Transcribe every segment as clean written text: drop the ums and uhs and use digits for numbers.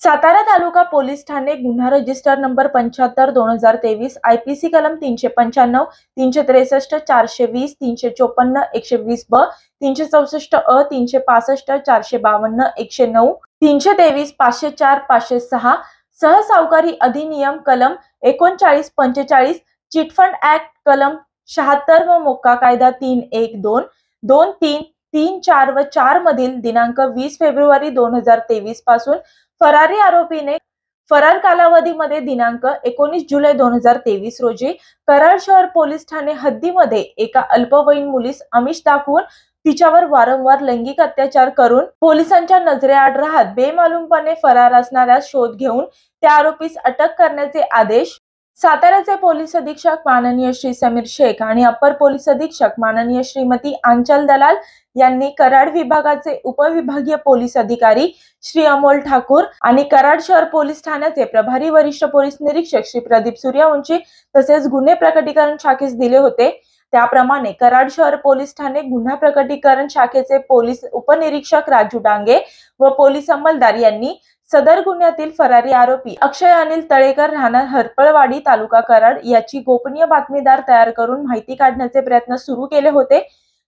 सातारा तालुका police Thane गुन्हा register number 75/2023 IPC कलम 395 363 420 354 120 ब 364 अ 365 452 109 323 504 506 सहसावकारी अधिनियम कलम 3945 चिटफंड ऍक्ट कलम 76 व मोक्का कायदा 312 23 3 4 व 4 मधील दिनांक 20 फेब्रुवारी 2023 पासून फरारी आरोपीने फरार कालावधीमध्ये दिनांक 19 जुलै 2023 रोजी कराड शहर पोलीस ठाणे हद्दीमध्ये एका अल्पवयीन मुलीस आमिष दाखवून तिच्यावर वारंवार लैंगिक अत्याचार करून पोलिसांच्या नजरेआड राहत बेमालूमपणे फरार असणाऱ्यास शोध घेऊन त्या आरोपीस अटक करण्याचे आदेश साताऱ्याचे पोलीस अधीक्षक माननीय श्री समीर शेख आणि अप्पर पोलीस अधीक्षक माननीय श्रीमती आंचल दलाल यांनी कराड विभागाचे उपविभागीय पोलीस अधिकारी श्री अमोल ठाकूर आणि कराड शहर पोलीस ठाण्याचे प्रभारी वरिष्ठ पोलीस निरीक्षक श्री प्रदीप सूर्यवंशी तसेच गुन्हे प्रकटीकरण शाखेस दिले होते। त्याप्रमाणे कराड शहर पोलीस ठाणे गुन्हा प्रकटीकरण शाखेचे पोलीस उपनिरीक्षक राजू डांगे व पोलीस अंमलदार यांनी सदर गुन्ह्यातील फरारी आरोपी अक्षय अनिल तळेकर राहणार हरपळवाडी तालुका कराड याची गोपनीय बातमीदार तयार करून माहिती काढण्याचे प्रयत्न सुरू केले होते।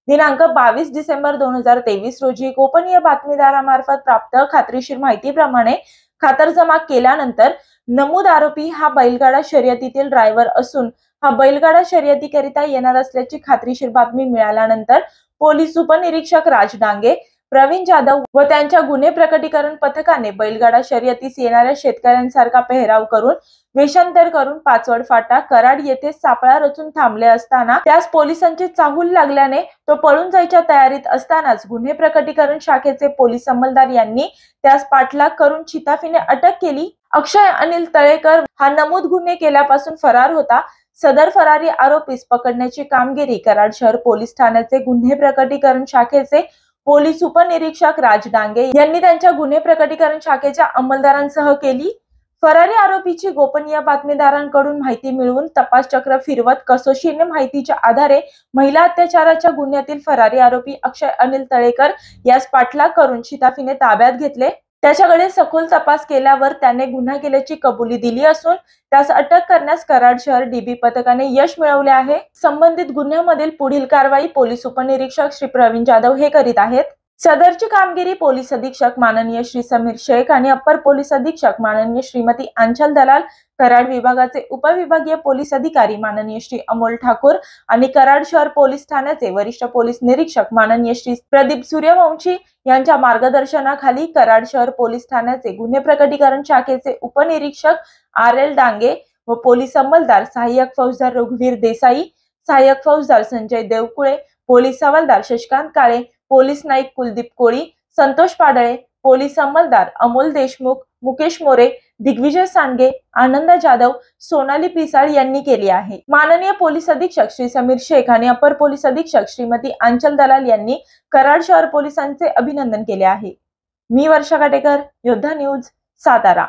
दिनांक 22 डिसेंबर 2023 रोजी गोपनीय बातमीदारामार्फत प्राप्त खात्रीशीर माहितीप्रमाणे खातरजमा केल्यानंतर नमूद आरोपी हा बैलगाडा शर्यतीतील ड्रायव्हर असून हा बैलगाडा शर्यतीकरिता येणार असल्याची खात्रीशीर बातमी मिळाल्यानंतर पोलीस उपनिरीक्षक राज डांगे प्रवीण जाधव व त्यांच्या गुन्हे प्रकटीकरण पथकाने बैलगाडा शर्यतीस येणाऱ्या शेतकऱ्यांसारखा पेहराव करून वेषांतर करून पाचवड फाटा कराड येथे सापळा रचून थांबले असताना त्यास पोलिसांची चाहूल लागल्याने तो पळून जायच्या तयारीत असतानाच गुन्हे प्रकटीकरण शाखेचे पोलीस अंमलदार यांनी त्यास पाठलाग करून छिताफीने अटक केली। अक्षय अनिल तळेकर हा नमूद गुन्हे केल्यापासून फरार होता। सदर फरारी आरोपीस पकडण्याची कामगिरी कराड शहर पोलीस ठाण्याचे गुन्हे प्रकटीकरण शाखेचे पोलीस उपनिरीक्षक राज डांगे यांनी त्यांच्या गुन्हे प्रकटीकरण शाखेच्या अंमलदारांसह केली। फरारी आरोपीची गोपनीय बातमीदारांकडून माहिती मिळवून तपास चक्र फिरवत कसोशीने माहितीच्या आधारे महिला अत्याचाराच्या गुन्ह्यातील फरारी आरोपी अक्षय अनिल तळेकर यास पाठलाग करून शिताफीने ताब्यात घेतले। त्याच्याकडे सखोल तपास केल्यावर त्याने गुन्हा केल्याची कबुली दिली असून त्यास अटक करण्यास कराड शहर डीबी पथकाने यश मिळवले आहे। संबंधित गुन्ह्यामधील पुढील कारवाई पोलीस उपनिरीक्षक श्री प्रवीण जाधव हे करीत आहेत। सदरची कामगिरी पोलीस अधीक्षक माननीय श्री समीर शेख आणि अप्पर पोलीस अधीक्षक माननीय श्रीमती आंचल दलाल, कराड विभागाचे उपविभागीय पोलीस अधिकारी माननीय श्री अमोल ठाकूर आणि कराड शहर पोलीस ठाण्याचे वरिष्ठ पोलीस निरीक्षक माननीय श्री प्रदीप सूर्यवंशी यांच्या मार्गदर्शनाखाली कराड शहर पोलीस ठाण्याचे गुन्हे प्रकटीकरण शाखेचे उपनिरीक्षक RL डांगे व पोलीस अंमलदार सहाय्यक फौजदार रघुवीर देसाई, सहाय्यक फौजदार संजय देवकुळे, पोलीस हवालदार शशिकांत काळे, पोलीस नाईक कुलदीप कोळी, संतोष पाडळे, पोलीस अंमलदार अमोल देशमुख, मुकेश मोरे, दिग्विजय सांडगे, आनंदा जाधव, सोनाली पिसाळ यांनी केली आहे। माननीय पोलीस अधीक्षक श्री समीर शेख आणि अपर पोलीस अधीक्षक श्रीमती आंचल दलाल यांनी कराड शहर पोलिसांचे अभिनंदन केले आहे। मी वर्षा काटेकर, योद्धा न्यूज, सातारा।